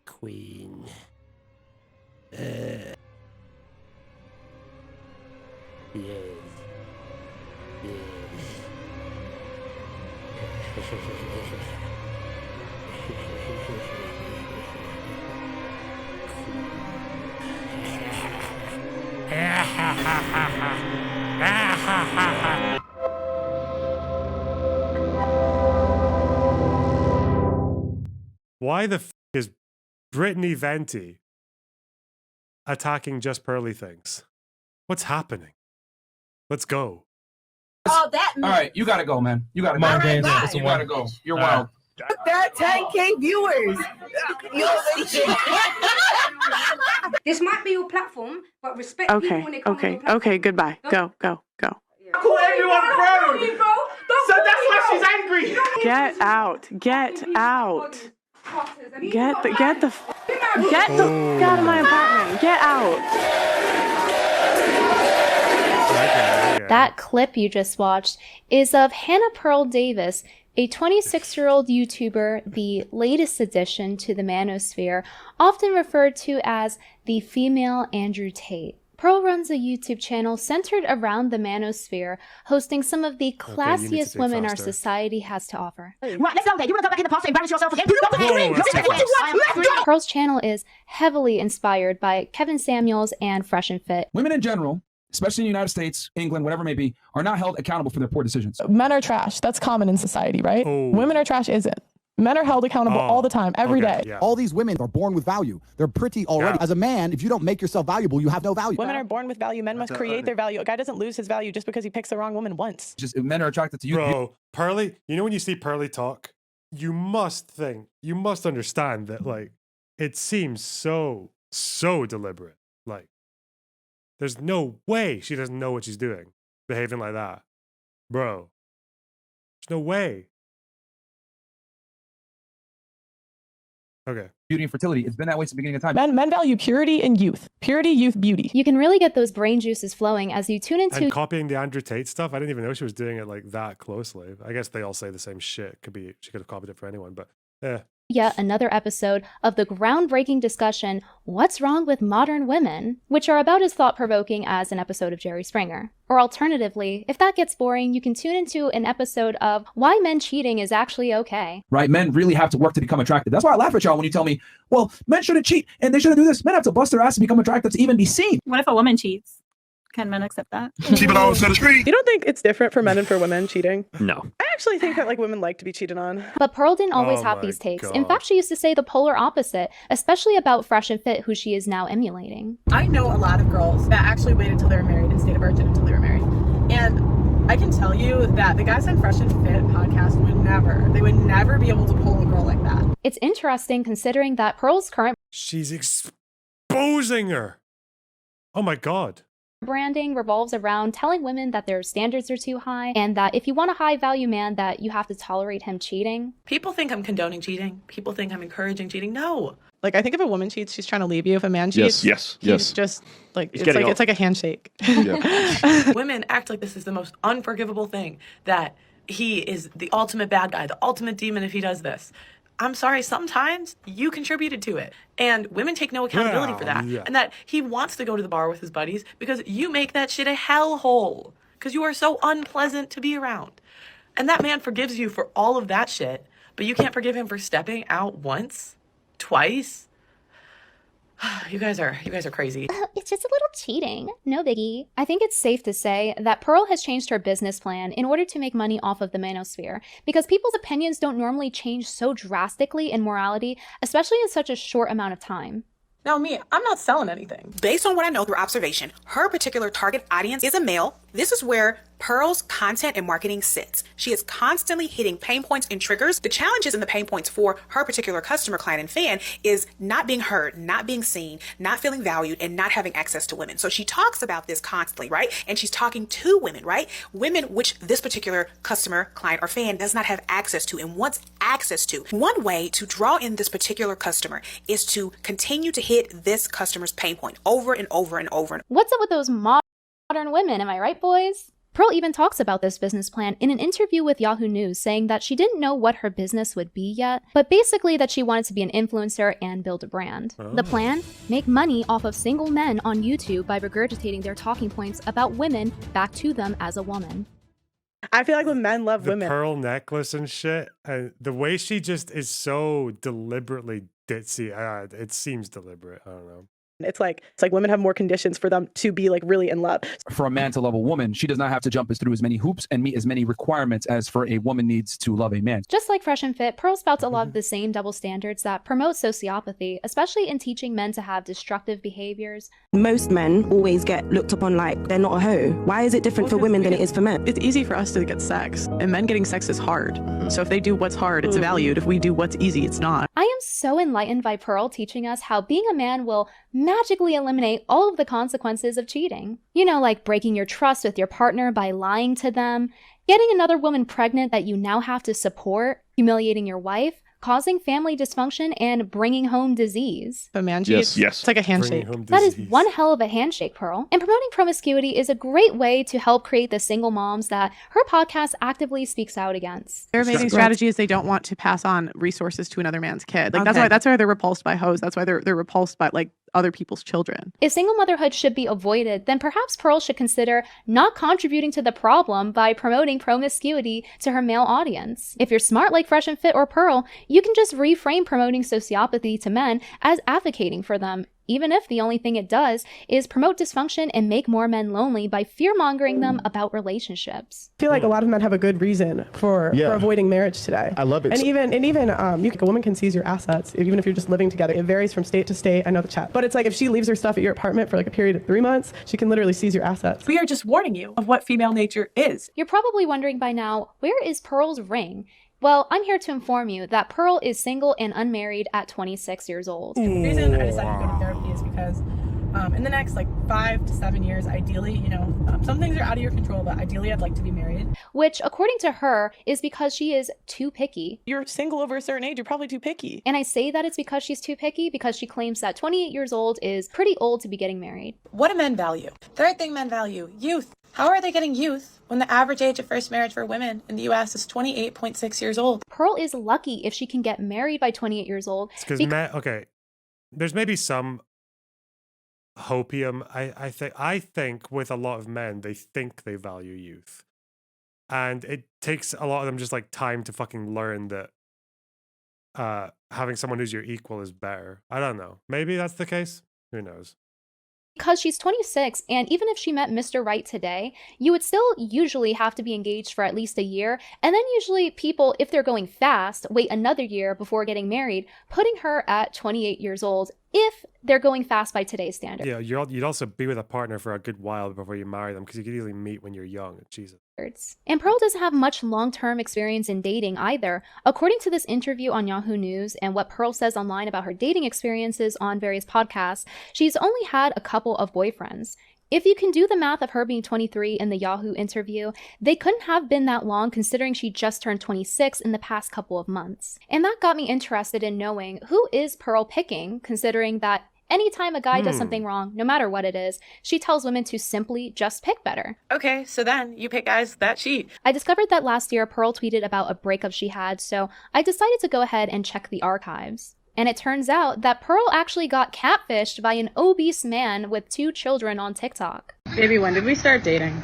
Queen. Yes. Why the f is Brittany Venti attacking Just Pearly Things? What's happening? Let's go. Oh, that all right, you gotta go, man. You gotta go. You gotta go. You're wild. There are 10K viewers. This might be your platform, but respect people when they come on your platform. Okay, goodbye. Go. Call everyone bro. So that's why she's angry. Get out. Get out of my apartment. Get out. That clip you just watched is of Hannah Pearl Davis, a 26-year-old YouTuber, the latest addition to the manosphere, often referred to as the female Andrew Tate. Pearl runs a YouTube channel centered around the manosphere, hosting some of the classiest women our society has to offer. Right, let's go. You want to go back in the past and embarrass yourself again? Pearl's channel is heavily inspired by Kevin Samuels and Fresh and Fit. Women in general, especially in the United States, England, whatever it may be, are not held accountable for their poor decisions. Men are trash. That's common in society, right? Women are trash isn't. Men are held accountable all the time, every day. Yeah. All these women are born with value. They're pretty already. As a man, if you don't make yourself valuable, you have no value. Women are born with value. Men must create their value. A guy doesn't lose his value just because he picks the wrong woman once. Just men are attracted to you. Bro, Pearly, you know when you see Pearly talk, you must understand that, like, it seems so deliberate. Like, there's no way she doesn't know what she's doing, behaving like that. Bro, there's no way. Okay. Beauty and fertility. It's been that way since the beginning of time. Men value purity and youth. Purity, youth, beauty. You can really get those brain juices flowing as you tune into... And copying the Andrew Tate stuff, I didn't even know she was doing it like that closely. I guess they all say the same shit. She could have copied it for anyone, but yet another episode of the groundbreaking discussion, What's Wrong with Modern Women?, which are about as thought-provoking as an episode of Jerry Springer. Or alternatively, if that gets boring, you can tune into an episode of Why Men Cheating is Actually Okay. Right? Men really have to work to become attractive. That's why I laugh at y'all when you tell me, well, men shouldn't cheat and they shouldn't do this. Men have to bust their ass to become attractive to even be seen. What if a woman cheats? Can men accept that? You don't think it's different for men and for women cheating? No. I actually think that women like to be cheated on. But Pearl didn't always have these takes. God. In fact, she used to say the polar opposite, especially about Fresh and Fit, who she is now emulating. I know a lot of girls that actually waited until they were married and stayed a virgin until they were married. And I can tell you that the guys on Fresh and Fit podcast would never be able to pull a girl like that. It's interesting considering that Pearl's current she's exposing her. Oh my God. branding revolves around telling women that their standards are too high and that if you want a high value man that you have to tolerate him cheating. People think I'm condoning cheating. People think I'm encouraging cheating. No. Like, I think if a woman cheats, she's trying to leave you. If a man cheats, yes. he's just like, it's like a handshake. Yeah. Women act like this is the most unforgivable thing, that he is the ultimate bad guy, the ultimate demon if he does this. I'm sorry, sometimes you contributed to it. And women take no accountability for that. Yeah. And that he wants to go to the bar with his buddies because you make that shit a hellhole. Because you are so unpleasant to be around. And that man forgives you for all of that shit, but you can't forgive him for stepping out once, twice. You guys are crazy. It's just a little cheating. No biggie. I think it's safe to say that Pearl has changed her business plan in order to make money off of the manosphere, because people's opinions don't normally change so drastically in morality, especially in such a short amount of time. Now me, I'm not selling anything. Based on what I know through observation, her particular target audience is a male. This is where Pearl's content and marketing sits. She is constantly hitting pain points and triggers. The challenges and the pain points for her particular customer, client, and fan is not being heard, not being seen, not feeling valued, and not having access to women. So she talks about this constantly, right? And she's talking to women, right? Women which this particular customer, client, or fan does not have access to and wants access to. One way to draw in this particular customer is to continue to hit this customer's pain point over and over and over. What's up with those modern women? Am I right, boys? Pearl even talks about this business plan in an interview with Yahoo News, saying that she didn't know what her business would be yet, but basically that she wanted to be an influencer and build a brand. The plan? Make money off of single men on YouTube by regurgitating their talking points about women back to them as a woman. I feel like when men love women, pearl necklace and shit, and the way she just is so deliberately ditzy, it seems deliberate. I don't know. it's like women have more conditions for them to be like really in love. For a man to love a woman, she does not have to jump through as many hoops and meet as many requirements as for a woman needs to love a man. Just like Fresh and Fit, Pearl spouts a lot of the same double standards that promote sociopathy, especially in teaching men to have destructive behaviors. Most men always get looked upon like they're not a hoe. Why is it different for women than it is for men? It's easy for us to get sex, and men getting sex is hard. So if they do what's hard, it's valued. If we do what's easy, it's not. I am so enlightened by Pearl teaching us how being a man will magically eliminate all of the consequences of cheating. You know, like breaking your trust with your partner by lying to them, getting another woman pregnant that you now have to support, humiliating your wife, causing family dysfunction, and bringing home disease. A man cheats? Yes. It's like a handshake. That is one hell of a handshake, Pearl. And promoting promiscuity is a great way to help create the single moms that her podcast actively speaks out against. Their amazing strategy is they don't want to pass on resources to another man's kid. Like that's why they're repulsed by hoes. That's why they're repulsed by like other people's children. If single motherhood should be avoided, then perhaps Pearl should consider not contributing to the problem by promoting promiscuity to her male audience. If you're smart like Fresh and Fit or Pearl, you can just reframe promoting sociopathy to men as advocating for them, even if the only thing it does is promote dysfunction and make more men lonely by fear-mongering them about relationships. I feel like a lot of men have a good reason for avoiding marriage today. I love it. And even a woman can seize your assets even if you're just living together. It varies from state to state. I know the chat. But it's like if she leaves her stuff at your apartment for like a period of 3 months, she can literally seize your assets. We are just warning you of what female nature is. You're probably wondering by now, where is Pearl's ring? Well, I'm here to inform you that Pearl is single and unmarried at 26 years old. The reason I decided to go to therapy is because in the next 5 to 7 years, ideally, some things are out of your control, but ideally I'd like to be married. Which, according to her, is because she is too picky. You're single over a certain age, you're probably too picky. And I say that it's because she's too picky because she claims that 28 years old is pretty old to be getting married. What do men value? Third thing men value, youth. How are they getting youth when the average age of first marriage for women in the US is 28.6 years old? Pearl is lucky if she can get married by 28 years old. It's because there's maybe some hopium. I think with a lot of men, they think they value youth. And it takes a lot of them just time to fucking learn that having someone who's your equal is better. I don't know. Maybe that's the case. Who knows? Because she's 26, and even if she met Mr. Right today, you would still usually have to be engaged for at least a year, and then usually people, if they're going fast, wait another year before getting married, putting her at 28 years old if they're going fast by today's standards. Yeah, you'd also be with a partner for a good while before you marry them, because you could easily meet when you're young. Jesus. And Pearl doesn't have much long-term experience in dating either. According to this interview on Yahoo News and what Pearl says online about her dating experiences on various podcasts, she's only had a couple of boyfriends. If you can do the math of her being 23 in the Yahoo interview, they couldn't have been that long considering she just turned 26 in the past couple of months. And that got me interested in knowing who is Pearl picking, considering that anytime a guy does something wrong, no matter what it is, she tells women to simply just pick better. Okay, so then you pick guys that cheat. I discovered that last year Pearl tweeted about a breakup she had, so I decided to go ahead and check the archives. And it turns out that Pearl actually got catfished by an obese man with 2 children on TikTok. Baby, when did we start dating?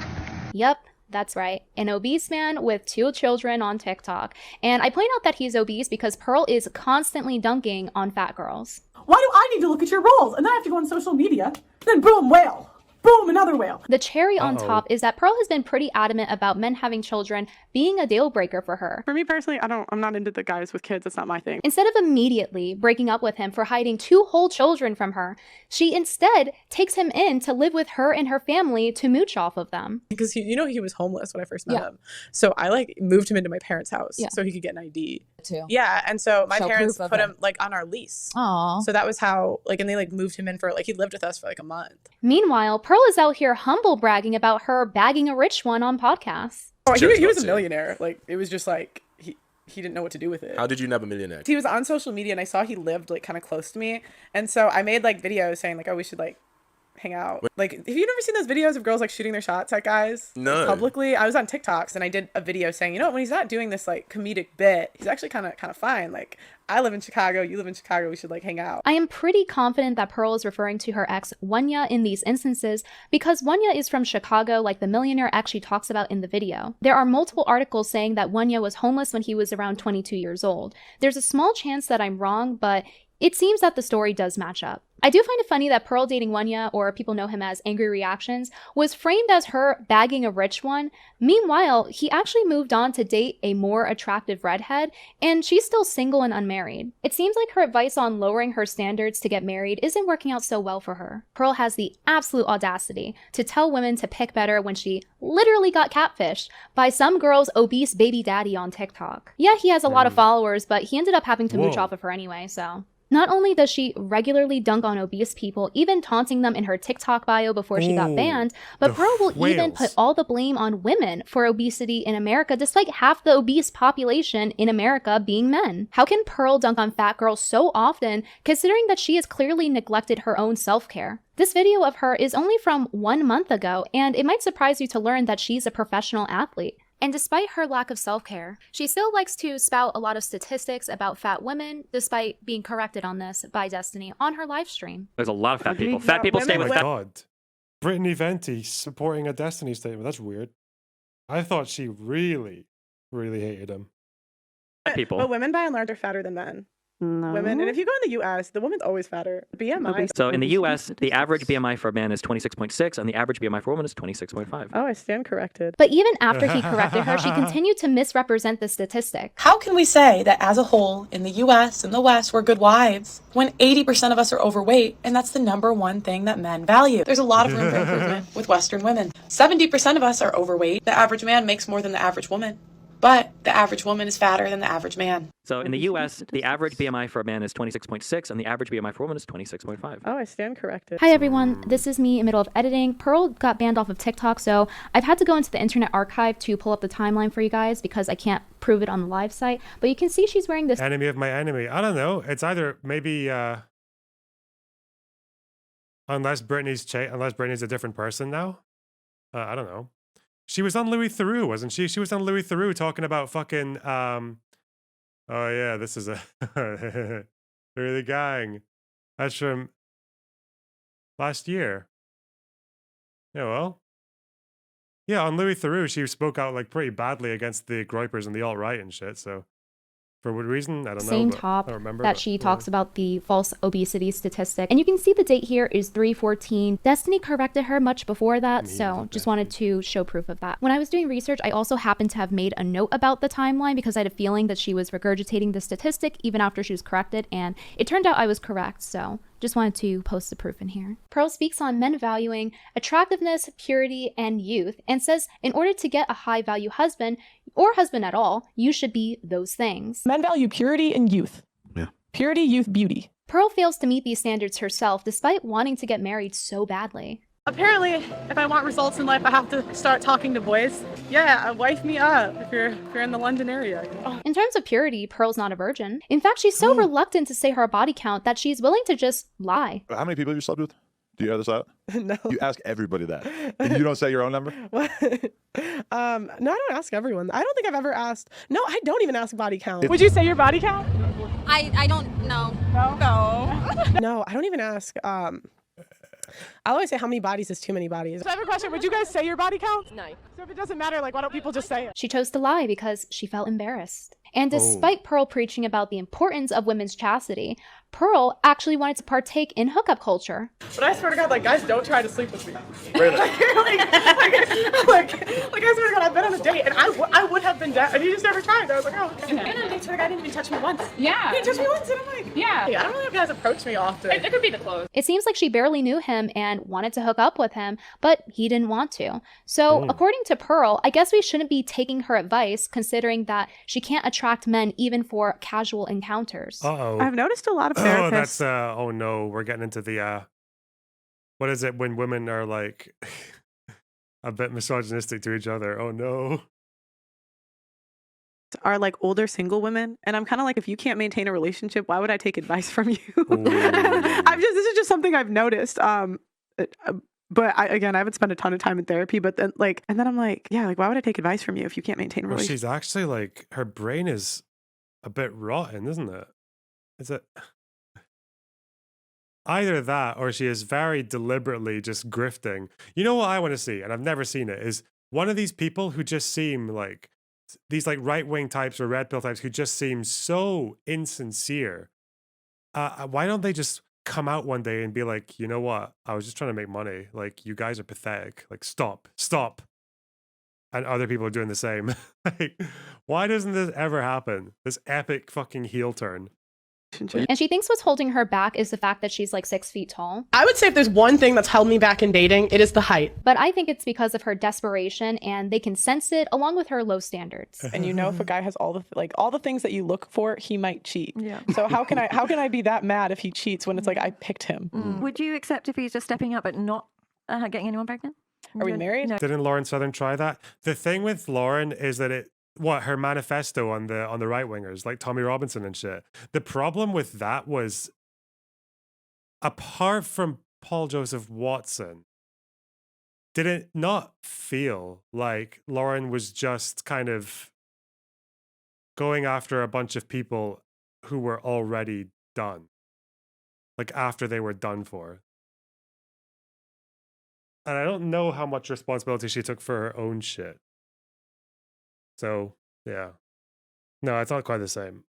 Yep. That's right, an obese man with 2 children on TikTok. And I point out that he's obese because Pearl is constantly dunking on fat girls. Why do I need to look at your rolls? And then I have to go on social media. Then boom, whale. Boom, another whale. The cherry on top is that Pearl has been pretty adamant about men having children being a deal breaker for her. For me personally, I'm not into the guys with kids. That's not my thing. Instead of immediately breaking up with him for hiding 2 whole children from her, she instead takes him in to live with her and her family to mooch off of them. Because he was homeless when I first met him. So I moved him into my parents' house so he could get an ID. Too. Yeah, and so my parents put him on our lease. Aww. So that was how and they moved him in for he lived with us for a month. Meanwhile, Pearl is out here humble bragging about her bagging a rich one on podcasts. Oh, he was a millionaire. It was just he didn't know what to do with it. How did you nab a millionaire? He was on social media and I saw he lived kind of close to me, and so I made videos saying oh, we should hang out. Like, have you never seen those videos of girls like shooting their shots at guys publicly? I was on TikToks and I did a video saying, you know, when he's not doing this like comedic bit, he's actually kind of fine. Like, I live in Chicago, you live in Chicago, we should like hang out. I am pretty confident that Pearl is referring to her ex Wanya in these instances because Wanya is from Chicago, like the millionaire ex she talks about in the video. There are multiple articles saying that Wanya was homeless when he was around 22 years old. There's a small chance that I'm wrong, but it seems that the story does match up. I do find it funny that Pearl dating Wanya, or people know him as Angry Reactions, was framed as her bagging a rich one. Meanwhile, he actually moved on to date a more attractive redhead, and she's still single and unmarried. It seems like her advice on lowering her standards to get married isn't working out so well for her. Pearl has the absolute audacity to tell women to pick better when she literally got catfished by some girl's obese baby daddy on TikTok. Yeah, he has a lot of followers, but he ended up having to mooch off of her anyway, so... Not only does she regularly dunk on obese people, even taunting them in her TikTok bio before she got banned, but Pearl will even put all the blame on women for obesity in America, despite half the obese population in America being men. How can Pearl dunk on fat girls so often, considering that she has clearly neglected her own self-care? This video of her is only from 1 month ago, and it might surprise you to learn that she's a professional athlete. And despite her lack of self-care, she still likes to spout a lot of statistics about fat women, despite being corrected on this by Destiny on her live stream. There's a lot of fat people. Fat people stay with fat. Oh my god. Brittany Venti supporting a Destiny statement. That's weird. I thought she really, really hated him. Fat people. But women by and large are fatter than men. No. Women, and if you go in the US, the woman's always fatter. BMI. So in the US, the average BMI for a man is 26.6, and the average BMI for a woman is 26.5. Oh, I stand corrected. But even after he corrected her, she continued to misrepresent the statistic. How can we say that as a whole, in the US and the West, we're good wives, when 80% of us are overweight, and that's the #1 thing that men value? There's a lot of room for improvement with Western women. 70% of us are overweight. The average man makes more than the average woman. But the average woman is fatter than the average man. So in the US, the average BMI for a man is 26.6, and the average BMI for a woman is 26.5. Oh, I stand corrected. Hi everyone, this is me in the middle of editing. Pearl got banned off of TikTok, so I've had to go into the Internet Archive to pull up the timeline for you guys because I can't prove it on the live site. But you can see she's wearing this enemy of my enemy. I don't know. It's either maybe unless Brittany's a different person now. I don't know. She was on Louis Theroux, wasn't she? She was on Louis Theroux talking about fucking, oh yeah, this is a, they're the gang. That's from last year. Yeah, well. Yeah, on Louis Theroux, she spoke out like pretty badly against the Groypers and the alt-right and shit, so. For what reason? I don't know. same top that she talks about the false obesity statistic. And you can see the date here is 3/14. Destiny corrected her much before that, so just wanted to show proof of that. When I was doing research, I also happened to have made a note about the timeline because I had a feeling that she was regurgitating the statistic even after she was corrected, and it turned out I was correct, so just wanted to post the proof in here. Pearl speaks on men valuing attractiveness, purity, and youth, and says in order to get a high-value husband, or husband at all, you should be those things. Men value purity and youth. Yeah. Purity, youth, beauty. Pearl fails to meet these standards herself despite wanting to get married so badly. Apparently, if I want results in life, I have to start talking to boys. Yeah, wife me up if you're in the London area. You know? In terms of purity, Pearl's not a virgin. In fact, she's so reluctant to say her body count that she's willing to just lie. How many people have you slept with? Do you have this out? No. You ask everybody that. And you don't say your own number? What? No, I don't ask everyone. I don't think I've ever asked. No, I don't even ask body count. Would you say your body count? I don't know. No? No, I don't even ask. I'll always say how many bodies is too many bodies. So I have a question. Would you guys say your body count? No. So if it doesn't matter, like, why don't people just say it? She chose to lie because she felt embarrassed. And despite Pearl preaching about the importance of women's chastity, Pearl actually wanted to partake in hookup culture. But I swear to God, like, guys don't try to sleep with me. Really? like, I swear to God, I've been on a date and I would have been dead and he just never tried. I was like, oh, okay. And I swear to God, I didn't even touch me once. Yeah. He touched me once and I'm like, yeah. I don't really have guys approach me often. It could be the clothes. It seems like she barely knew him and wanted to hook up with him, but he didn't want to. So according to Pearl, I guess we shouldn't be taking her advice considering that she can't attract men even for casual encounters. Uh-oh. I've noticed a lot of therapists. Oh, that's, oh no, we're getting into the, what is it when women are like a bit misogynistic to each other? Oh no. Are like older single women, and I'm kind of like, if you can't maintain a relationship, why would I take advice from you? This is just something I've noticed. But I haven't spent a ton of time in therapy, but then I'm like, yeah, like why would I take advice from you if you can't maintain a Well, relationship? she's actually like, her brain is a bit rotten, isn't it? Is it either that or she is very deliberately just grifting? You know what I want to see, and I've never seen it, is one of these people who just seem like these like right-wing types or red pill types who just seem so insincere. Why don't they just come out one day and be like, you know what? I was just trying to make money. Like, you guys are pathetic. Like, stop. And other people are doing the same. Like, why doesn't this ever happen? This epic fucking heel turn. And she thinks what's holding her back is the fact that she's like 6 feet tall. I would say if there's one thing that's held me back in dating, it is the height. But I think it's because of her desperation, and they can sense it along with her low standards. And you know, if a guy has all the things that you look for, he might cheat. Yeah. So how can I be that mad if he cheats when it's like I picked him? Would you accept if he's just stepping up but not getting anyone pregnant? Are we married? No. Didn't Lauren Southern try that? The thing with Lauren is that her manifesto on the right wingers, like Tommy Robinson and shit. The problem with that was, apart from Paul Joseph Watson, did it not feel like Lauren was just kind of going after a bunch of people who were already done, like after they were done for? And I don't know how much responsibility she took for her own shit. So, yeah. No, it's not quite the same.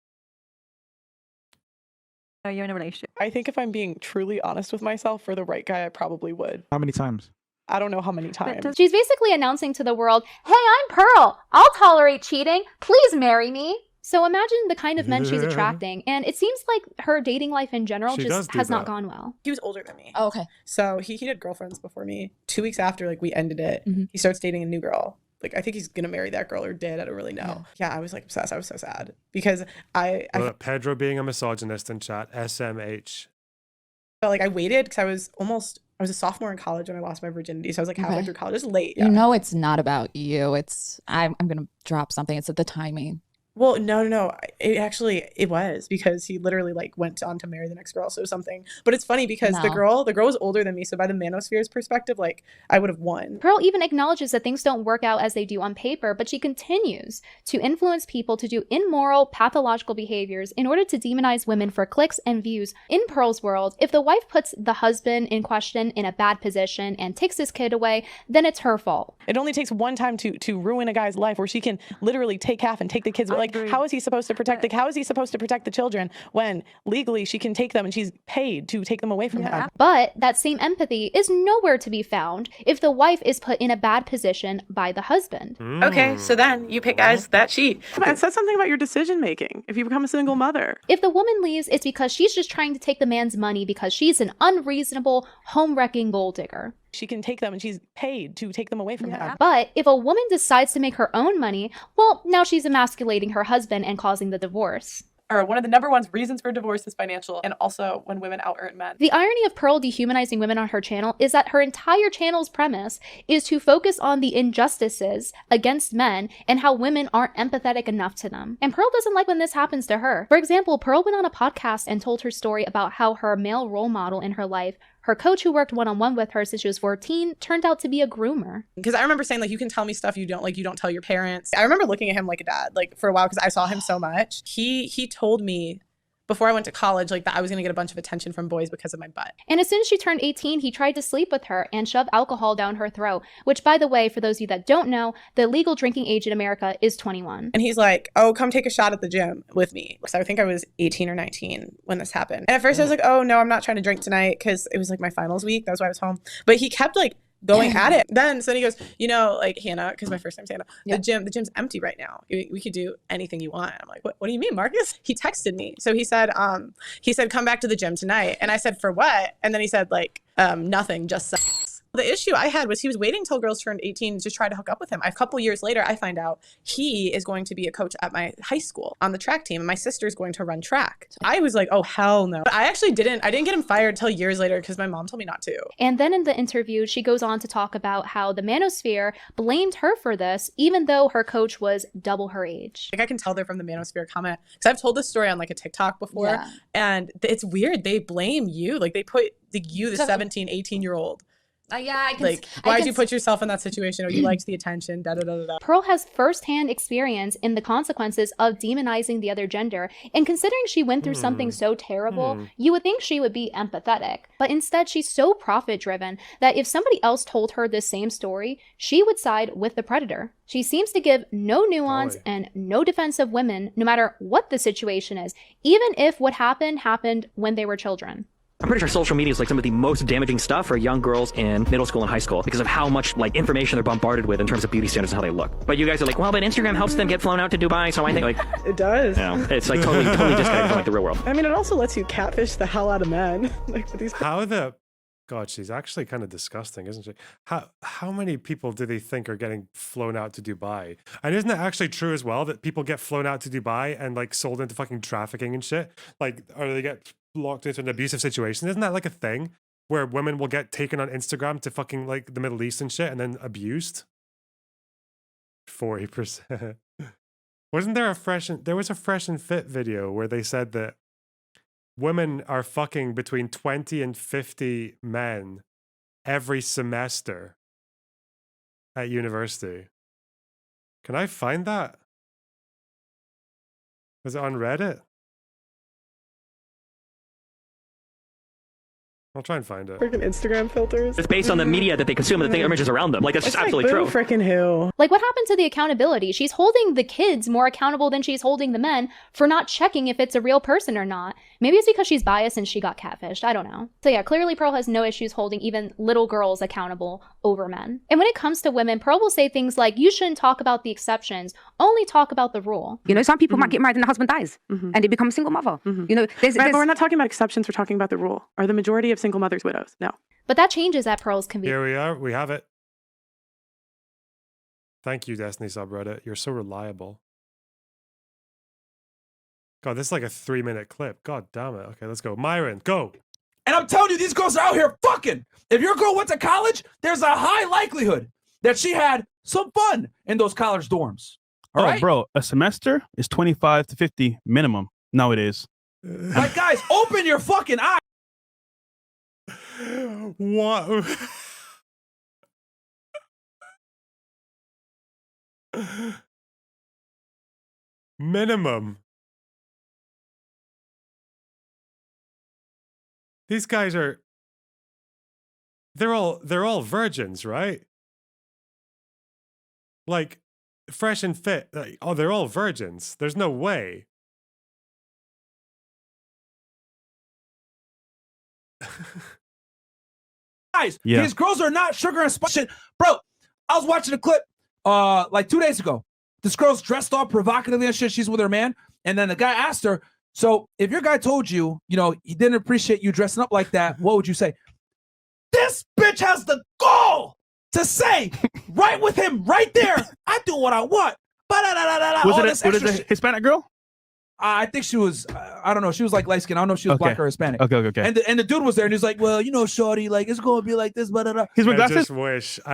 Oh, you're in a relationship. I think if I'm being truly honest with myself, for the right guy, I probably would. How many times? I don't know how many times. She's basically announcing to the world, hey, I'm Pearl. I'll tolerate cheating. Please marry me. So imagine the kind of men she's attracting. And it seems like her dating life in general just has not gone well. He was older than me. Oh, okay. So he had girlfriends before me. 2 weeks after we ended it, he starts dating a new girl. Like, I think he's gonna marry that girl or did. I don't really know. Yeah, I was like obsessed. I was so sad because I Pedro being a misogynist in chat, SMH. felt like I waited because I was a sophomore in college when I lost my virginity. So I was like halfway through college. It's late. You know, it's not about you. I'm gonna drop something. It's the timing. Well, no. It was because he literally went on to marry the next girl. So something. But it's funny because the girl was older than me. So by the manosphere's perspective, I would have won. Pearl even acknowledges that things don't work out as they do on paper, but she continues to influence people to do immoral, pathological behaviors in order to demonize women for clicks and views. In Pearl's world, if the wife puts the husband in question in a bad position and takes his kid away, then it's her fault. It only takes one time to ruin a guy's life where she can literally take half and take the kids. But how is he supposed to protect how is he supposed to protect the children when legally she can take them and she's paid to take them away from him? But that same empathy is nowhere to be found if the wife is put in a bad position by the husband. Okay, so then you pick guys that cheat. It says something about your decision making if you become a single mother. If the woman leaves, it's because she's just trying to take the man's money because she's an unreasonable, home-wrecking gold digger. She can take them and she's paid to take them away from him. But if a woman decides to make her own money, well, now she's emasculating her husband and causing the divorce. Or one of the number one reasons for divorce is financial, and also when women out-earn men. The irony of Pearl dehumanizing women on her channel is that her entire channel's premise is to focus on the injustices against men and how women aren't empathetic enough to them. And Pearl doesn't like when this happens to her. For example, Pearl went on a podcast and told her story about how her male role model in her life, her coach who worked one-on-one with her since she was 14, turned out to be a groomer. Because I remember saying, you can tell me stuff you don't tell your parents. I remember looking at him like a dad, for a while, because I saw him so much. He told me before I went to college, that I was going to get a bunch of attention from boys because of my butt. And as soon as she turned 18, he tried to sleep with her and shove alcohol down her throat, which, by the way, for those of you that don't know, the legal drinking age in America is 21. And he's like, oh, come take a shot at the gym with me. So I think I was 18 or 19 when this happened. And at first I was like, oh, no, I'm not trying to drink tonight because it was my finals week. That was why I was home. But he kept going at it. So then he goes, Hannah, because my first name's Hannah, the gym's empty right now. We could do anything you want. I'm like, what do you mean, Marcus? He texted me. So he said, come back to the gym tonight. And I said, for what? And then he said nothing, just sex. The issue I had was he was waiting till girls turned 18 to try to hook up with him. A couple years later, I find out he is going to be a coach at my high school on the track team. And my sister's going to run track. I was like, oh, hell no. But I didn't get him fired till years later because my mom told me not to. And then in the interview, she goes on to talk about how the manosphere blamed her for this, even though her coach was double her age. I can tell they're from the manosphere comment because I've told this story on a TikTok before. And it's weird. They blame you. They put you, the 17, 18-year-old, Yeah, I can. Like, why'd you put yourself in that situation? Or you liked the attention? Da da da da da. Pearl has firsthand experience in the consequences of demonizing the other gender, and considering she went through something so terrible, you would think she would be empathetic. But instead, she's so profit-driven that if somebody else told her this same story, she would side with the predator. She seems to give no nuance and no defense of women, no matter what the situation is, even if what happened when they were children. I'm pretty sure social media is like some of the most damaging stuff for young girls in middle school and high school because of how much like information they're bombarded with in terms of beauty standards and how they look. But you guys are like, well, but Instagram helps them get flown out to Dubai, so I think like it does. You know, it's like totally disconnected from like the real world. I mean, it also lets you catfish the hell out of men. Like with these. God, she's actually kind of disgusting, isn't she? How many people do they think are getting flown out to Dubai? And isn't it actually true as well that people get flown out to Dubai and like sold into fucking trafficking and shit? Like, or they get locked into an abusive situation? Isn't that like a thing where women will get taken on Instagram to fucking like the Middle East and shit and then abused? 40%. Wasn't there there was a Fresh and Fit video where they said that women are fucking between 20 and 50 men every semester at university. Can I find that? Was it on Reddit? I'll try and find it. Freaking Instagram filters. It's based on the media that they consume and the images around them. Like, that's just absolutely true. Freaking who? Like, what happened to the accountability? She's holding the kids more accountable than she's holding the men for not checking if it's a real person or not. Maybe it's because she's biased and she got catfished. I don't know. So yeah, clearly Pearl has no issues holding even little girls accountable over men. And when it comes to women, Pearl will say things like, you shouldn't talk about the exceptions, only talk about the rule. You know, some people might get married and the husband dies and they become a single mother. You know, but we're not talking about exceptions, we're talking about the rule. Are the majority of single mothers widows? No. But that changes at Pearl's convenience. Here we are. We have it. Thank you, Destiny subreddit. You're so reliable. God, this is like a 3-minute clip. God damn it. Okay, let's go. Myron, go. And I'm telling you, these girls are out here fucking. If your girl went to college, there's a high likelihood that she had some fun in those college dorms. All right? Bro, a semester is 25 to 50 minimum nowadays. Like, guys, open your fucking eyes. What? Minimum. These guys are they're all virgins, right? Like Fresh and Fit. Like, oh, they're all virgins. There's no way. Guys, these girls are not sugar and spice shit. Bro, I was watching a clip like 2 days ago. This girl's dressed all provocatively and shit. She's with her man. And then the guy asked her, so if your guy told you, you know, he didn't appreciate you dressing up like that, what would you say? This bitch has the gall to say right with him right there, I do what I want. Was it a Hispanic girl? I think she was, I don't know. She was like light skin. I don't know if she was black or Hispanic. Okay. And the dude was there and he's like, well, you know, shorty, like it's going to be like this, I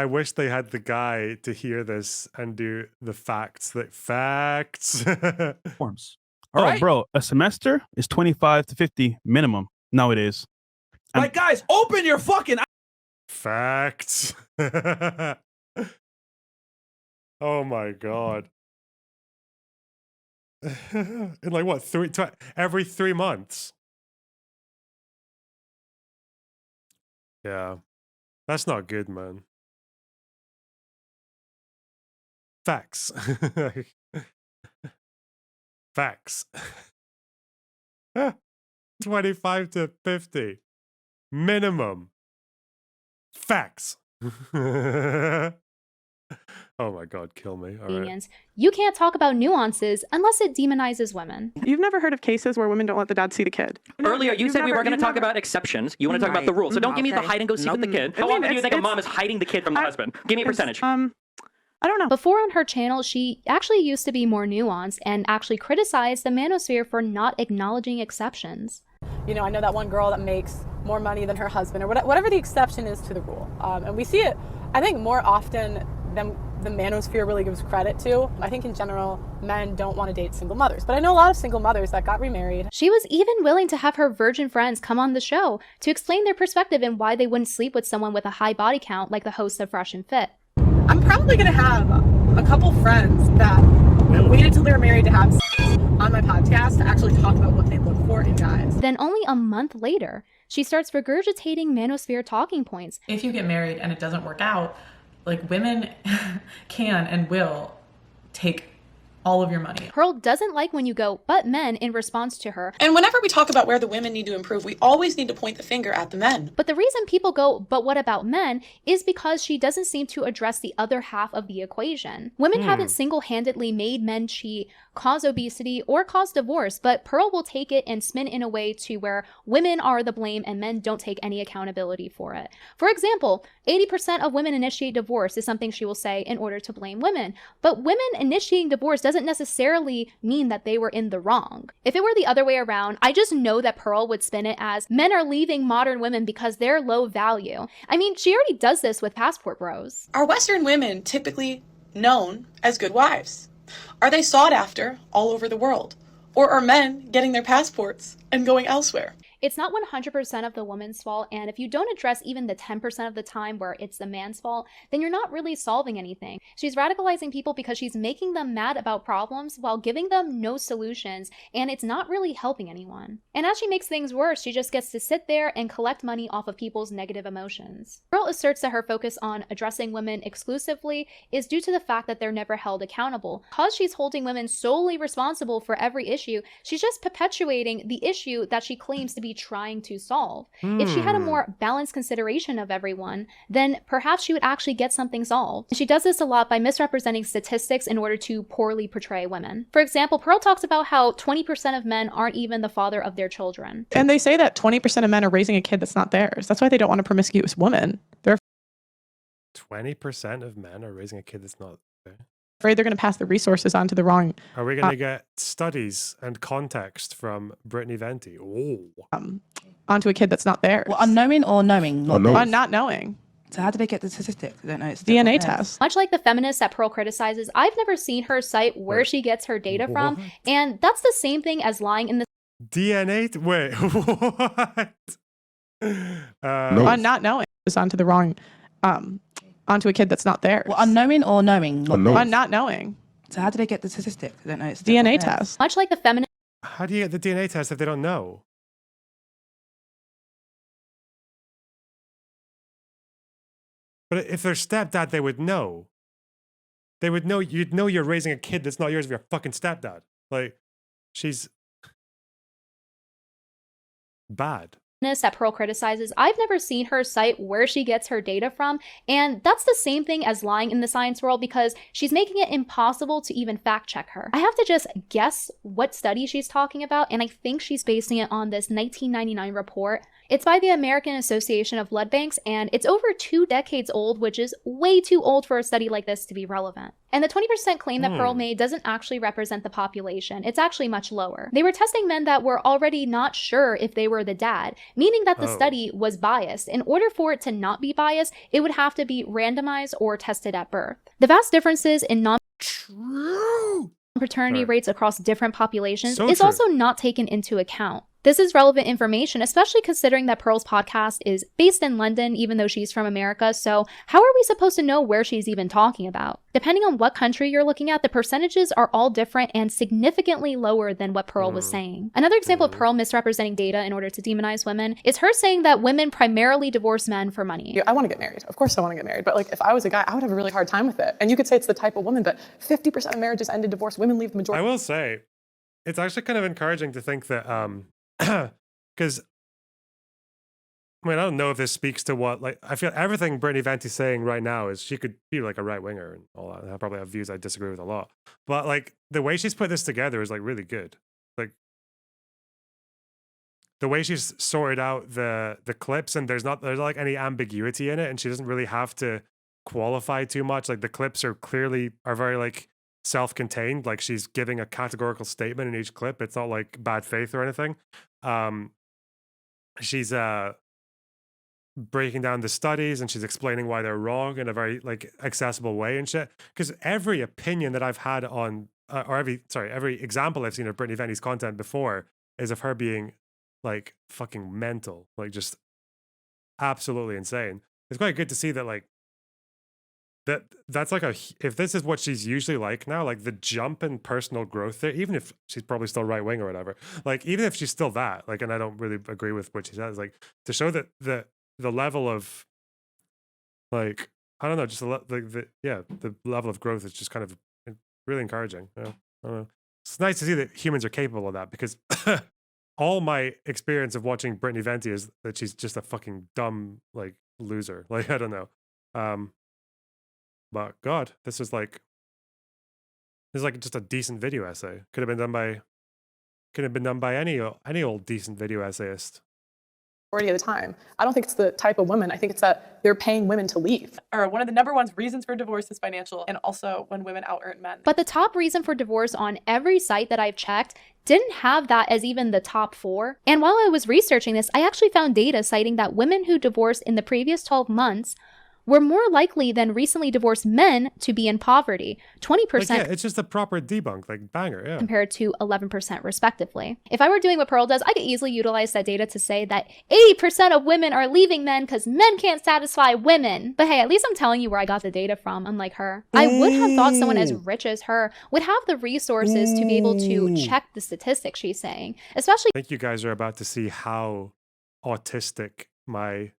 wish they had the guy to hear this and do the facts. Forms. All right, bro, a semester is 25 to 50 minimum nowadays. Like, guys, open your fucking facts. Oh my God. In like what, every 3 months? Yeah, that's not good, man. Facts. Facts. 25 to 50 minimum. Facts. Oh my God, kill me. All right. You can't talk about nuances unless it demonizes women. You've never heard of cases where women don't let the dad see the kid? Earlier, you said we were going to talk about exceptions. You want to talk about the rules. So don't give me the hide and go seek with the kid. How often do you think a mom is hiding the kid from the husband? Give me a percentage. I don't know. Before on her channel, she actually used to be more nuanced and actually criticized the manosphere for not acknowledging exceptions. You know, I know that one girl that makes more money than her husband or whatever the exception is to the rule. And we see it, I think, more often than the manosphere really gives credit to. I think in general, men don't want to date single mothers. But I know a lot of single mothers that got remarried. She was even willing to have her virgin friends come on the show to explain their perspective and why they wouldn't sleep with someone with a high body count like the host of Fresh and Fit. I'm probably going to have a couple friends that waited till they were married to have sex on my podcast to actually talk about what they look for in guys. Then only a month later, she starts regurgitating manosphere talking points. If you get married and it doesn't work out, like women can and will take all of your money. Pearl doesn't like when you go, but men, in response to her. And whenever we talk about where the women need to improve, we always need to point the finger at the men. But the reason people go, but what about men, is because she doesn't seem to address the other half of the equation. Women haven't single-handedly made men cheat, cause obesity, or cause divorce, but Pearl will take it and spin in a way to where women are the blame and men don't take any accountability for it. For example, 80% of women initiate divorce is something she will say in order to blame women. But women initiating divorce doesn't necessarily mean that they were in the wrong. If it were the other way around, I just know that Pearl would spin it as men are leaving modern women because they're low value. I mean, she already does this with passport bros. Are Western women typically known as good wives? Are they sought after all over the world? Or are men getting their passports and going elsewhere? It's not 100% of the woman's fault, and if you don't address even the 10% of the time where it's the man's fault, then you're not really solving anything. She's radicalizing people because she's making them mad about problems while giving them no solutions, and it's not really helping anyone. And as she makes things worse, she just gets to sit there and collect money off of people's negative emotions. Pearl asserts that her focus on addressing women exclusively is due to the fact that they're never held accountable. Because she's holding women solely responsible for every issue, she's just perpetuating the issue that she claims to be trying to solve. If she had a more balanced consideration of everyone, then perhaps she would actually get something solved. And she does this a lot by misrepresenting statistics in order to poorly portray women. For example, Pearl talks about how 20% of men aren't even the father of their children. And they say that 20% of men are raising a kid that's not theirs. That's why they don't want a promiscuous woman. They're 20% of men are raising a kid that's not there. afraid they're going to pass the resources on to the wrong. Are we going to get studies and context from Brittany Venti? Onto a kid that's not theirs. Well, unknowing or knowing? Not knowing. So how do they get the statistics? I don't know. It's DNA test. Much like the feminists that Pearl criticizes, I've never seen her cite where she gets her data from, and that's the same thing as lying in the DNA? Wait, what? Not knowing. It's onto the wrong. Onto a kid that's not theirs. Well, unknowing or knowing? Not knowing. So how do they get the statistics? I don't know. It's DNA test. Much like the feminist. How do you get the DNA test if they don't know? But if they're stepdad, they would know. They would know. You'd know you're raising a kid that's not yours if you're fucking stepdad. Like, she's bad. That Pearl criticizes, I've never seen her cite where she gets her data from, and that's the same thing as lying in the science world because she's making it impossible to even fact check her. I have to just guess what study she's talking about, and I think she's basing it on this 1999 report. It's by the American Association of Blood Banks, and it's over 2 decades old, which is way too old for a study like this to be relevant. And the 20% claim that Pearl made doesn't actually represent the population. It's actually much lower. They were testing men that were already not sure if they were the dad, meaning that the study was biased. In order for it to not be biased, it would have to be randomized or tested at birth. The vast differences in non-paternity rates across different populations is also not taken into account. This is relevant information, especially considering that Pearl's podcast is based in London, even though she's from America, so how are we supposed to know where she's even talking about? Depending on what country you're looking at, the percentages are all different and significantly lower than what Pearl was saying. Another example of Pearl misrepresenting data in order to demonize women is her saying that women primarily divorce men for money. I want to get married. Of course I want to get married. But like, if I was a guy, I would have a really hard time with it. And you could say it's the type of woman, but 50% of marriages end in divorce. Women leave the majority. I will say, it's actually kind of encouraging to think that, because I mean, I don't know if this speaks to what, like, I feel everything Brittany Venti's saying right now is she could be like a right winger and all that. I probably have views I disagree with a lot, but like the way she's put this together is like really good. Like the way she's sorted out the clips, and there's not like any ambiguity in it, and she doesn't really have to qualify too much. Like the clips are very like self-contained. Like she's giving a categorical statement in each clip. It's not like bad faith or anything. She's breaking down the studies and she's explaining why they're wrong in a very like accessible way and shit. Because every opinion that I've had on, or every example I've seen of Brittany Venti's content before is of her being like fucking mental, like just absolutely insane. It's quite good to see that like that's like if this is what she's usually like now, like the jump in personal growth there, even if she's probably still right wing or whatever, like even if she's still that, like, and I don't really agree with what she says, like to show that the level of like, I don't know, just the level of growth is just kind of really encouraging. Yeah, I don't know. It's nice to see that humans are capable of that, because all my experience of watching Brittany Venti is that she's just a fucking dumb like loser. Like, I don't know. But God, this is like just a decent video essay. Could have been done by any old decent video essayist. Of the time. I don't think it's the type of women. I think it's that they're paying women to leave. Or one of the #1 reasons for divorce is financial, and also when women out-earn men. But the top reason for divorce on every site that I've checked didn't have that as even the top 4. And while I was researching this, I actually found data citing that women who divorced in the previous 12 months were more likely than recently divorced men to be in poverty, 20%. Like, yeah, it's just a proper debunk, like banger, yeah. Compared to 11% respectively. If I were doing what Pearl does, I could easily utilize that data to say that 80% of women are leaving men because men can't satisfy women. But hey, at least I'm telling you where I got the data from, unlike her. I would have thought someone as rich as her would have the resources to be able to check the statistics she's saying, especially— I think you guys are about to see how autistic my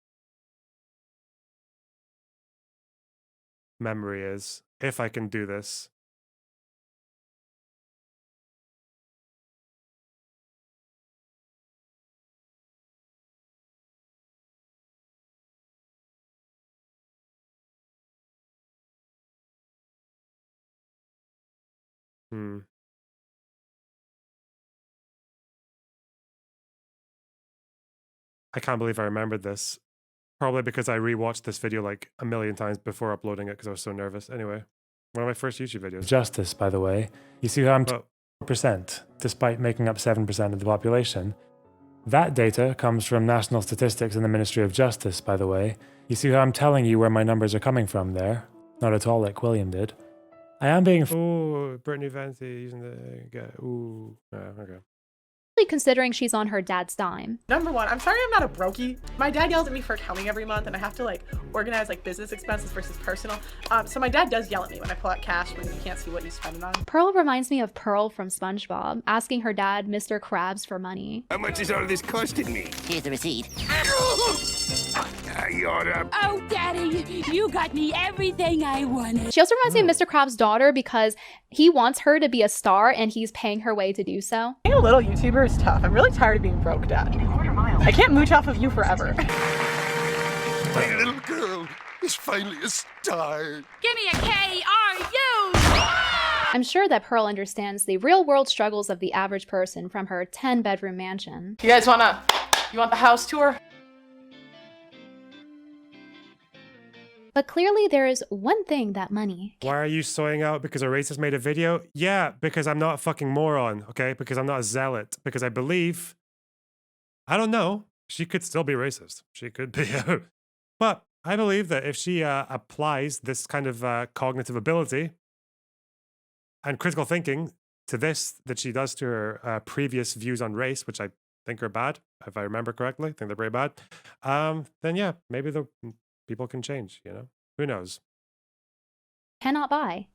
memory is, if I can do this. I can't believe I remembered this. Probably because I rewatched this video like a million times before uploading it because I was so nervous. Anyway, one of my first YouTube videos. Justice, by the way. You see how I'm 4%, despite making up 7% of the population. That data comes from national statistics and the Ministry of Justice, by the way. You see how I'm telling you where my numbers are coming from there? Not at all like William did. I am being— Ooh, Brittany Venti using the— ooh, okay. Considering she's on her dad's dime. #1, I'm sorry I'm not a brokey. My dad yells at me for accounting every month, and I have to like organize like business expenses versus personal. So my dad does yell at me when I pull out cash when you can't see what you spend it on. Pearl reminds me of Pearl from SpongeBob, asking her dad, Mr. Krabs, for money. How much is all this costing me? Here's the receipt. Oh, Daddy, you got me everything I wanted. She also reminds me of Mr. Krabs' daughter because he wants her to be a star and he's paying her way to do so. Being a little YouTuber is tough. I'm really tired of being broke, Dad. I can't mooch off of you forever. My little girl is finally a star. Give me a K-R-U! I'm sure that Pearl understands the real-world struggles of the average person from her 10-bedroom mansion. You guys you want the house tour? But clearly there is one thing that money— Why are you soying out because a racist made a video? Yeah, because I'm not a fucking moron, okay? Because I'm not a zealot. Because I believe— I don't know. She could still be racist. She could be. But I believe that if she applies this kind of cognitive ability and critical thinking to this that she does to her previous views on race, which I think are bad, if I remember correctly, I think they're very bad, then yeah, maybe the people can change, you know? Who knows? Cannot buy.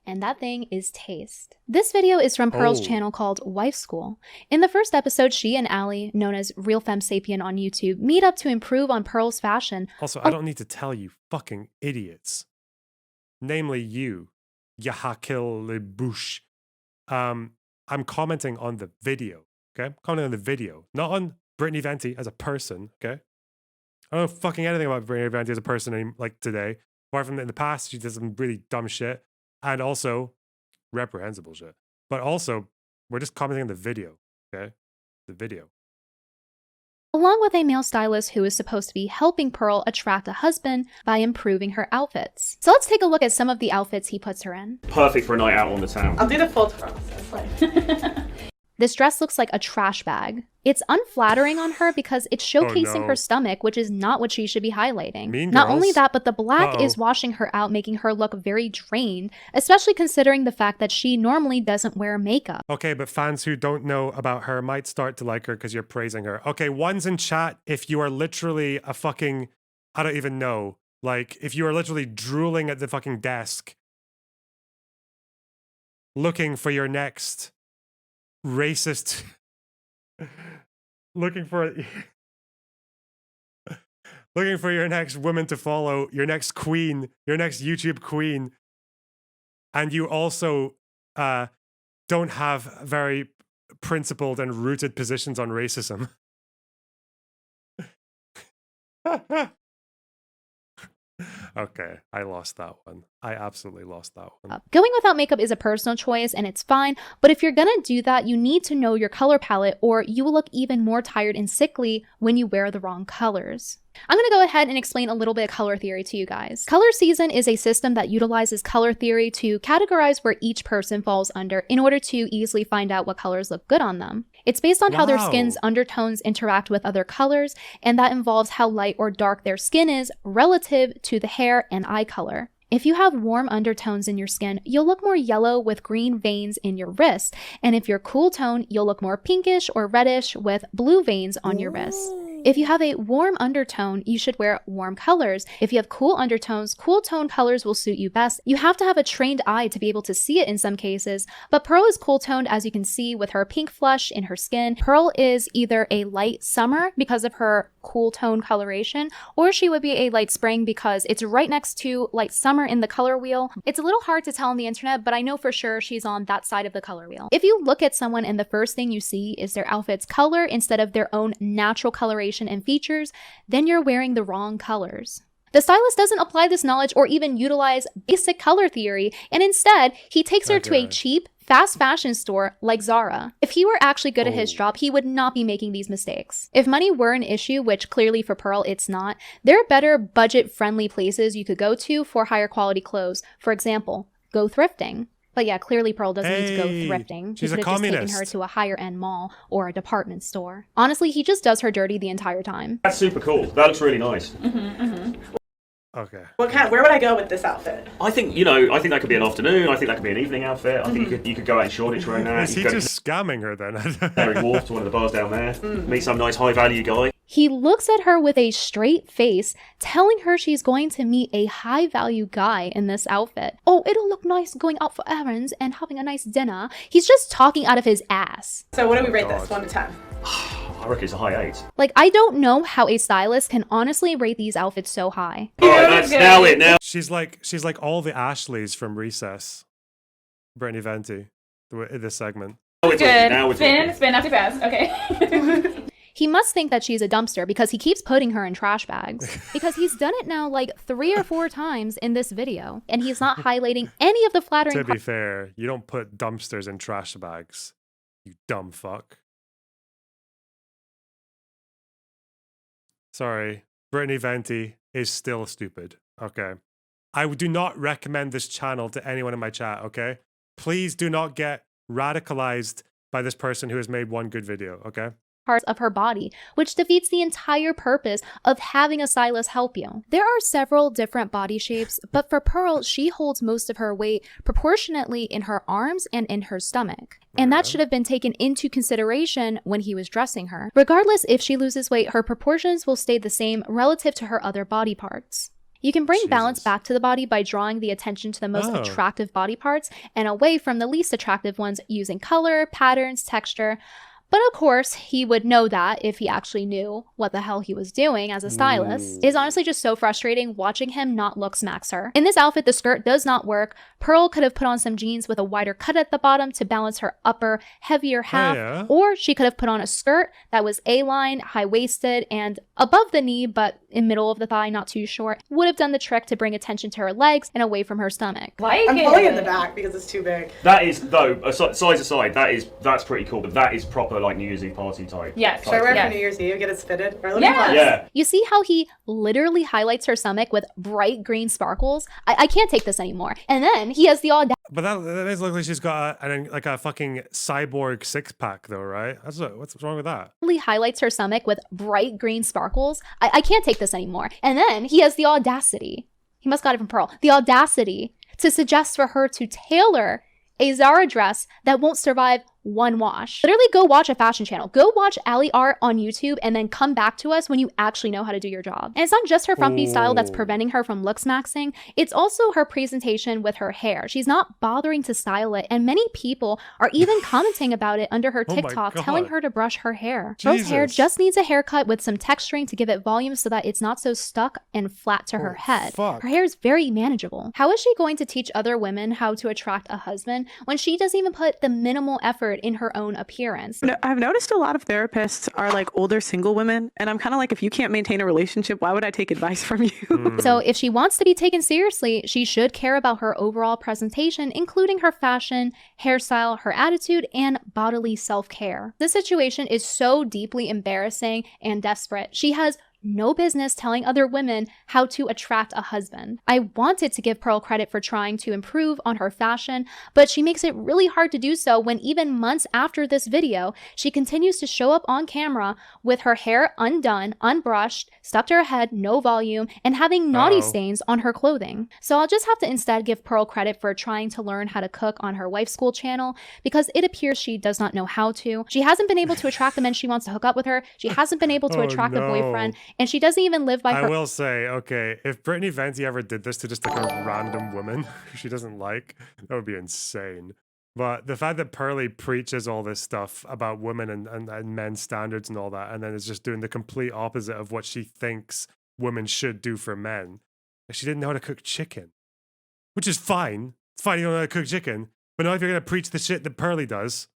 And that thing is taste. This video is from Pearl's channel called Wife School. In the first episode, she and Allie, known as Real Femme Sapien on YouTube, meet up to improve on Pearl's fashion. Also, I don't need to tell you fucking idiots. Namely you, Yahakil Lebush. I'm commenting on the video, okay? Commenting on the video, not on Brittany Venti as a person, okay? I don't know fucking anything about Brittany Venti as a person like today. Apart from in the past, she did some really dumb shit. And also, reprehensible shit. But also, we're just commenting on the video, okay? The video. Along with a male stylist who is supposed to be helping Pearl attract a husband by improving her outfits. So let's take a look at some of the outfits he puts her in. Perfect for a night out on the town. I'll do the full process. This dress looks like a trash bag. It's unflattering on her because it's showcasing her stomach, which is not what she should be highlighting. Not only that, but the black is washing her out, making her look very drained, especially considering the fact that she normally doesn't wear makeup. Okay, but fans who don't know about her might start to like her because you're praising her. Okay, one's in chat if you are literally a fucking, I don't even know, like if you are literally drooling at the fucking desk looking for your next racist looking for your next woman to follow, your next queen, your next YouTube queen, and you also don't have very principled and rooted positions on racism. Okay, I lost that one. I absolutely lost that one. Going without makeup is a personal choice and it's fine, but if you're gonna do that, you need to know your color palette or you will look even more tired and sickly when you wear the wrong colors. I'm going to go ahead and explain a little bit of color theory to you guys. Color season is a system that utilizes color theory to categorize where each person falls under in order to easily find out what colors look good on them. It's based on how their skin's undertones interact with other colors, and that involves how light or dark their skin is relative to the hair and eye color. If you have warm undertones in your skin, you'll look more yellow with green veins in your wrist. And if you're cool tone, you'll look more pinkish or reddish with blue veins on your wrist. If you have a warm undertone, you should wear warm colors. If you have cool undertones, cool tone colors will suit you best. You have to have a trained eye to be able to see it in some cases, but Pearl is cool toned as you can see with her pink flush in her skin. Pearl is either a light summer because of her cool tone coloration, or she would be a light spring because it's right next to light summer in the color wheel. It's a little hard to tell on the internet, but I know for sure she's on that side of the color wheel. If you look at someone and the first thing you see is their outfit's color instead of their own natural coloration and features, then you're wearing the wrong colors. The stylist doesn't apply this knowledge or even utilize basic color theory, and instead, he takes her to a cheap, fast fashion store like Zara. If he were actually good at his job, he would not be making these mistakes. If money were an issue, which clearly for Pearl it's not, there are better budget-friendly places you could go to for higher quality clothes. For example, go thrifting. But yeah, clearly Pearl doesn't need to go thrifting. He could have just taken her to a higher end mall or a department store. Honestly, he just does her dirty the entire time. That's super cool. That looks really nice. Okay. Where would I go with this outfit? I think, I think that could be an afternoon. I think that could be an evening outfit. I think you could go out in Shoreditch wearing that. Is he just scamming her then? Canary Wharf to one of the bars down there. Meet some nice high value guy. He looks at her with a straight face, telling her she's going to meet a high-value guy in this outfit. Oh, it'll look nice going out for errands and having a nice dinner. He's just talking out of his ass. So what do we rate this, 1 to 10? I reckon it's a high 8. Like, I don't know how a stylist can honestly rate these outfits so high. Alright, that's now. She's like all the Ashleys from Recess. Brittany Venti, in this segment. Good. Spin after pass. Okay. He must think that she's a dumpster because he keeps putting her in trash bags. Because he's done it now like 3 or 4 times in this video, and he's not highlighting any of the flattering. To be fair, you don't put dumpsters in trash bags, you dumb fuck. Sorry, Brittany Venti is still stupid, okay? I do not recommend this channel to anyone in my chat, okay? Please do not get radicalized by this person who has made one good video, okay? Parts of her body, which defeats the entire purpose of having a stylist help you. There are several different body shapes, but for Pearl, she holds most of her weight proportionately in her arms and in her stomach. And that should have been taken into consideration when he was dressing her. Regardless if she loses weight, her proportions will stay the same relative to her other body parts. You can bring balance back to the body by drawing the attention to the most attractive body parts and away from the least attractive ones using color, patterns, texture. But of course, he would know that if he actually knew what the hell he was doing as a stylist. It is honestly just so frustrating watching him not look smacks her. In this outfit, the skirt does not work. Pearl could have put on some jeans with a wider cut at the bottom to balance her upper, heavier half. Or she could have put on a skirt that was A-line, high-waisted, and above the knee, but in middle of the thigh, not too short. Would have done the trick to bring attention to her legs and away from her stomach. I'm pulling in the back because it's too big. That is, though, size aside, that's pretty cool, but that is proper like New Year's Eve party type. Yes. Should I wear it for New Year's Eve? Get it fitted? Yeah. You see how he literally highlights her stomach with bright green sparkles? I can't take this anymore. And then he has the audacity. But that does look like she's got like a fucking cyborg six pack, though, right? What's wrong with that? Highlights her stomach with bright green sparkles. I can't take this anymore. And then he has the audacity. He must got it from Pearl. The audacity to suggest for her to tailor a Zara dress that won't survive one wash. Literally go watch a fashion channel. Go watch Ali Art on YouTube and then come back to us when you actually know how to do your job. And it's not just her frumpy style that's preventing her from looks maxing. It's also her presentation with her hair. She's not bothering to style it. And many people are even commenting about it under her TikTok, telling her to brush her hair. Pearl's hair just needs a haircut with some texturing to give it volume so that it's not so stuck and flat to her head. Her hair is very manageable. How is she going to teach other women how to attract a husband when she doesn't even put the minimal effort in her own appearance? I've noticed a lot of therapists are like older single women, and I'm kind of like, if you can't maintain a relationship, why would I take advice from you? So if she wants to be taken seriously, she should care about her overall presentation, including her fashion, hairstyle, her attitude, and bodily self-care. This situation is so deeply embarrassing and desperate. She has no business telling other women how to attract a husband. I wanted to give Pearl credit for trying to improve on her fashion, but she makes it really hard to do so when even months after this video, she continues to show up on camera with her hair undone, unbrushed, stuck to her head, no volume, and having naughty stains on her clothing. So I'll just have to instead give Pearl credit for trying to learn how to cook on her wife's school channel, because it appears she does not know how to. She hasn't been able to attract the men she wants to hook up with her. She hasn't been able to attract a boyfriend. And she doesn't even live by her. I will say, okay, if Brittany Venti ever did this to just like a random woman who she doesn't like, that would be insane. But the fact that Pearly preaches all this stuff about women and men's standards and all that, and then is just doing the complete opposite of what she thinks women should do for men. She didn't know how to cook chicken, which is fine. It's fine you don't know how to cook chicken, but now if you're going to preach the shit that Pearly does.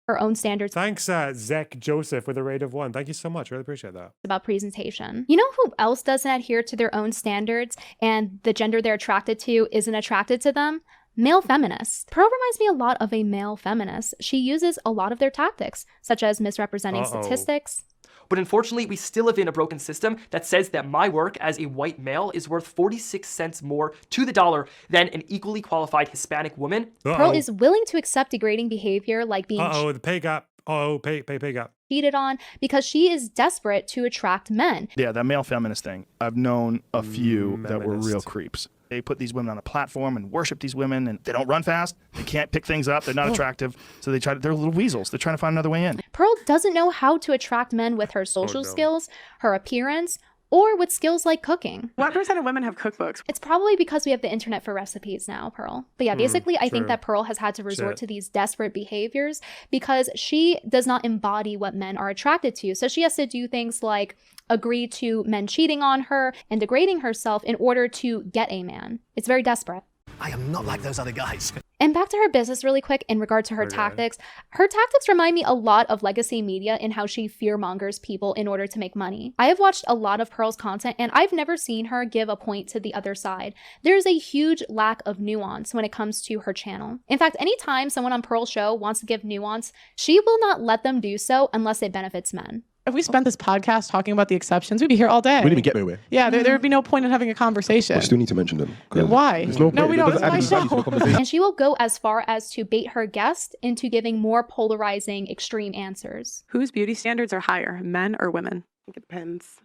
Her own standards. Thanks, Zach Joseph with a rate of 1. Thank you so much. Really appreciate that. About presentation. You know who else doesn't adhere to their own standards and the gender they're attracted to isn't attracted to them? Male feminists. Pearl reminds me a lot of a male feminist. She uses a lot of their tactics, such as misrepresenting statistics. But unfortunately, we still live in a broken system that says that my work as a white male is worth 46 cents more to the dollar than an equally qualified Hispanic woman. Pearl is willing to accept degrading behavior like being the pay gap. Pay gap. Cheated on because she is desperate to attract men. Yeah, that male feminist thing. I've known a few that were real creeps. They put these women on a platform and worship these women, and they don't run fast. They can't pick things up. They're not attractive. So they're little weasels. They're trying to find another way in. Pearl doesn't know how to attract men with her social skills, her appearance, or with skills like cooking. What percent of women have cookbooks? It's probably because we have the internet for recipes now, Pearl. But yeah, basically, I think that Pearl has had to resort to these desperate behaviors because she does not embody what men are attracted to. So she has to do things like agree to men cheating on her and degrading herself in order to get a man. It's very desperate. I am not like those other guys. And back to her business really quick in regard to her tactics. Her tactics remind me a lot of legacy media in how she fearmongers people in order to make money. I have watched a lot of Pearl's content and I've never seen her give a point to the other side. There's a huge lack of nuance when it comes to her channel. In fact, anytime someone on Pearl's show wants to give nuance, she will not let them do so unless it benefits men. If we spent this podcast talking about the exceptions, we'd be here all day. We didn't even get anywhere. Yeah, there would be no point in having a conversation. We still need to mention them. Why? No, we don't. It's my show. And she will go as far as to bait her guest into giving more polarizing, extreme answers. Whose beauty standards are higher, men or women? I think it depends.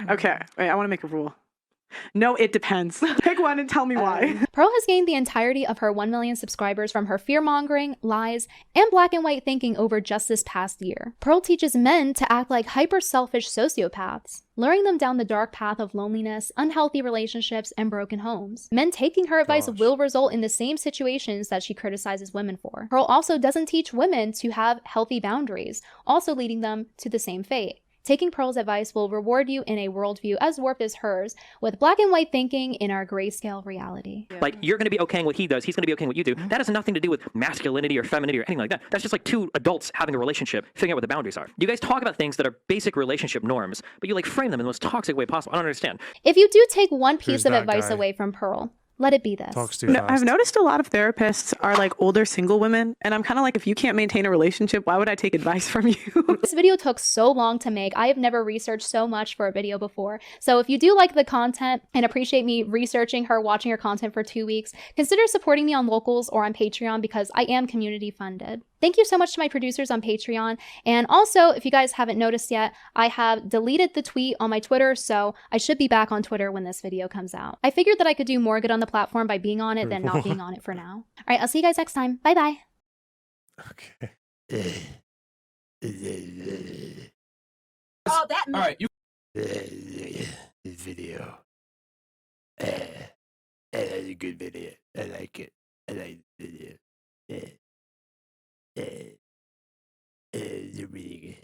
Okay, wait, I want to make a rule. No, it depends. Pick one and tell me why. Pearl has gained the entirety of her 1 million subscribers from her fear-mongering, lies, and black and white thinking over just this past year. Pearl teaches men to act like hyper-selfish sociopaths, luring them down the dark path of loneliness, unhealthy relationships, and broken homes. Men taking her advice will result in the same situations that she criticizes women for. Pearl also doesn't teach women to have healthy boundaries, also leading them to the same fate. Taking Pearl's advice will reward you in a worldview as warped as hers, with black and white thinking in our grayscale reality. Like, you're going to be okaying what he does, he's going to be okaying what you do. That has nothing to do with masculinity or femininity or anything like that. That's just like two adults having a relationship, figuring out what the boundaries are. You guys talk about things that are basic relationship norms, but you like frame them in the most toxic way possible. I don't understand. If you do take one piece of advice away from Pearl, Let it be this. Talks too No, fast. I've noticed a lot of therapists are like older single women, and I'm kind of like, if you can't maintain a relationship, why would I take advice from you? This video took so long to make. I have never researched so much for a video before. So if you do like the content and appreciate me researching her, watching her content for 2 weeks, consider supporting me on Locals or on Patreon because I am community funded. Thank you so much to my producers on Patreon. And also, if you guys haven't noticed yet, I have deleted the tweet on my Twitter, so I should be back on Twitter when this video comes out. I figured that I could do more good on the platform by being on it than not being on it for now. All right, I'll see you guys next time. Bye-bye. Okay. Oh, that. All right, you. This video. That's a good video. I like it. I like the video. They're really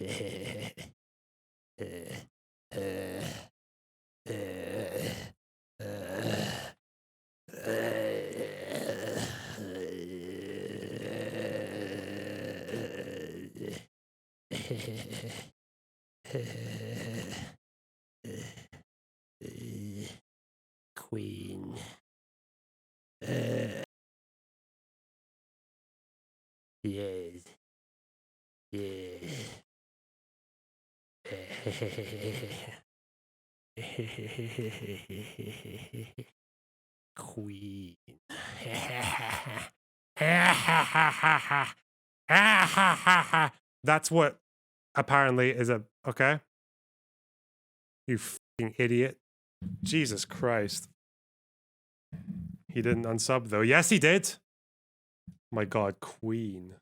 Queen. Yes. Yeah. Queen. That's what apparently is a okay. You fucking idiot. Jesus Christ. He didn't unsub though. Yes, he did. My God, Queen.